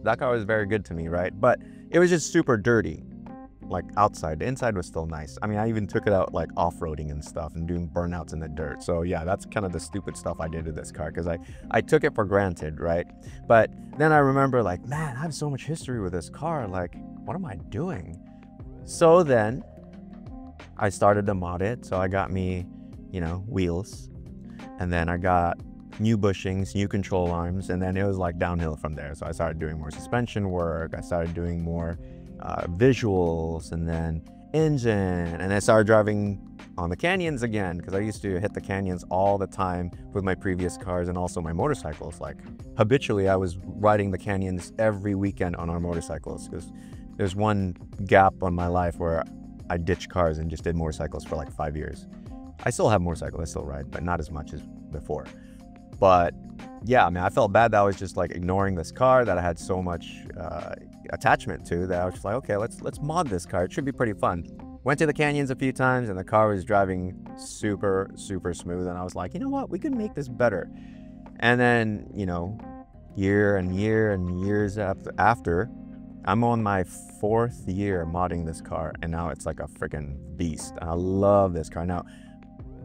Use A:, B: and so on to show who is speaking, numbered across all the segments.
A: that car was very good to me, right? But it was just super dirty, like outside. The inside was still nice. I mean, I even took it out like off-roading and stuff and doing burnouts in the dirt. So yeah, that's kind of the stupid stuff I did to this car because I took it for granted, right? But then I remember like, man, I have so much history with this car. Like, what am I doing? So then I started to mod it. So I got me, you know, wheels, and then I got new bushings, new control arms, and then it was like downhill from there. So I started doing more suspension work. I started doing more visuals, and then engine, and I started driving on the canyons again because I used to hit the canyons all the time with my previous cars and also my motorcycles. Like habitually I was riding the canyons every weekend on our motorcycles because there's one gap on my life where I ditched cars and just did motorcycles for like 5 years. I still have motorcycles, I still ride, but not as much as before. But yeah, I mean, I felt bad that I was just like ignoring this car that I had so much attachment to, that I was just like, okay, let's mod this car. It should be pretty fun. Went to the canyons a few times and the car was driving super, super smooth. And I was like, you know what, we can make this better. And then, you know, year and years after, I'm on my 4th year modding this car, and now it's like a freaking beast. I love this car. Now,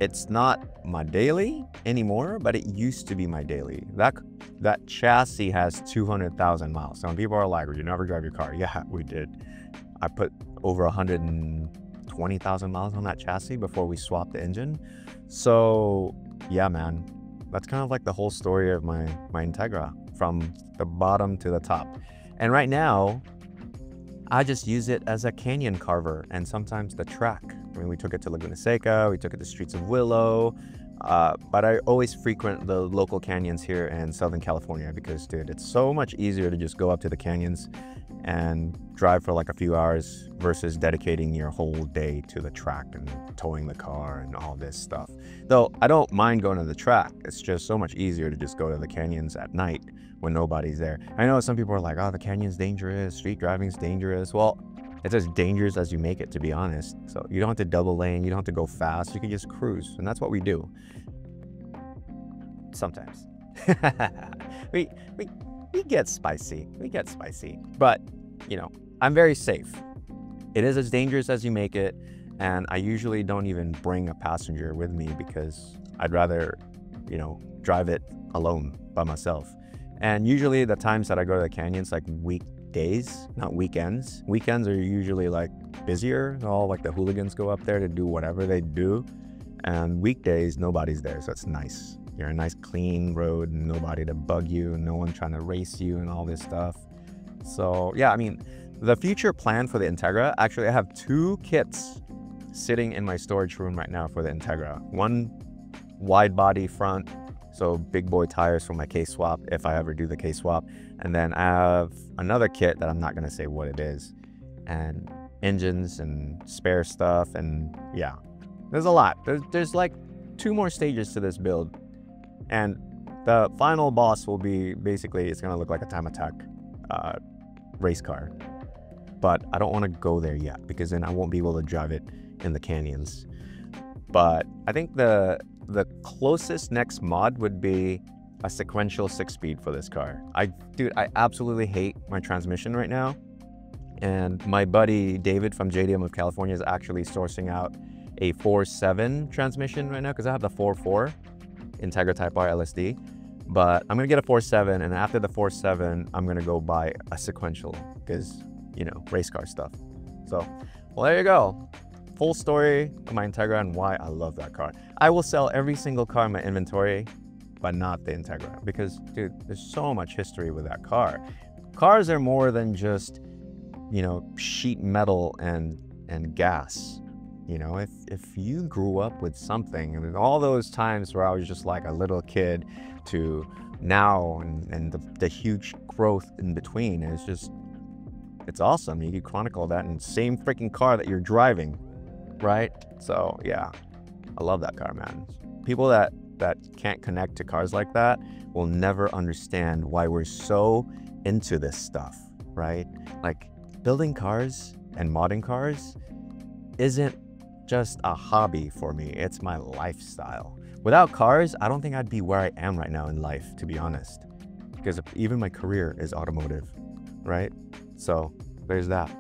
A: it's not my daily anymore, but it used to be my daily. That chassis has 200,000 miles. Some people are like, well, you never drive your car. Yeah, we did. I put over 120,000 miles on that chassis before we swapped the engine. So yeah, man, that's kind of like the whole story of my Integra from the bottom to the top. And right now, I just use it as a canyon carver and sometimes the track. I mean, we took it to Laguna Seca, we took it to Streets of Willow, but I always frequent the local canyons here in Southern California because, dude, it's so much easier to just go up to the canyons and drive for like a few hours versus dedicating your whole day to the track and towing the car and all this stuff. Though I don't mind going to the track, it's just so much easier to just go to the canyons at night when nobody's there. I know some people are like, oh, the canyon's dangerous, street driving's dangerous. Well, it's as dangerous as you make it, to be honest. So you don't have to double lane, you don't have to go fast, you can just cruise, and that's what we do. Sometimes. we get spicy, but you know, I'm very safe. It is as dangerous as you make it, and I usually don't even bring a passenger with me because I'd rather, you know, drive it alone by myself. And usually the times that I go to the canyons, like weekdays, not weekends. Weekends are usually like busier. All like the hooligans go up there to do whatever they do. And weekdays, nobody's there, so it's nice. You're a nice clean road, nobody to bug you, no one trying to race you and all this stuff. So yeah, I mean, the future plan for the Integra, actually I have 2 kits sitting in my storage room right now for the Integra. One wide body front, so big boy tires for my case swap if I ever do the case swap. And then I have another kit that I'm not gonna say what it is, and engines and spare stuff, and yeah, there's a lot. There's like 2 more stages to this build. And the final boss will be basically, it's gonna look like a Time Attack race car. But I don't wanna go there yet because then I won't be able to drive it in the canyons. But I think the closest next mod would be a sequential 6-speed for this car. Dude, I absolutely hate my transmission right now. And my buddy David from JDM of California is actually sourcing out a 4.7 transmission right now because I have the 4.4 Integra Type R LSD. But I'm gonna get a 4.7, and after the 4.7, I'm gonna go buy a sequential because, you know, race car stuff. So, well, there you go. Full story of my Integra and why I love that car. I will sell every single car in my inventory, but not the Integra because, dude, there's so much history with that car. Cars are more than just, you know, sheet metal and gas. You know, if you grew up with something, I mean, all those times where I was just like a little kid to now and the huge growth in between, it's awesome. You can chronicle that in the same freaking car that you're driving, right? So yeah, I love that car, man. People that can't connect to cars like that will never understand why we're so into this stuff, right? Like, building cars and modding cars isn't just a hobby for me, it's my lifestyle. Without cars, I don't think I'd be where I am right now in life, to be honest, because even my career is automotive. right? So there's that.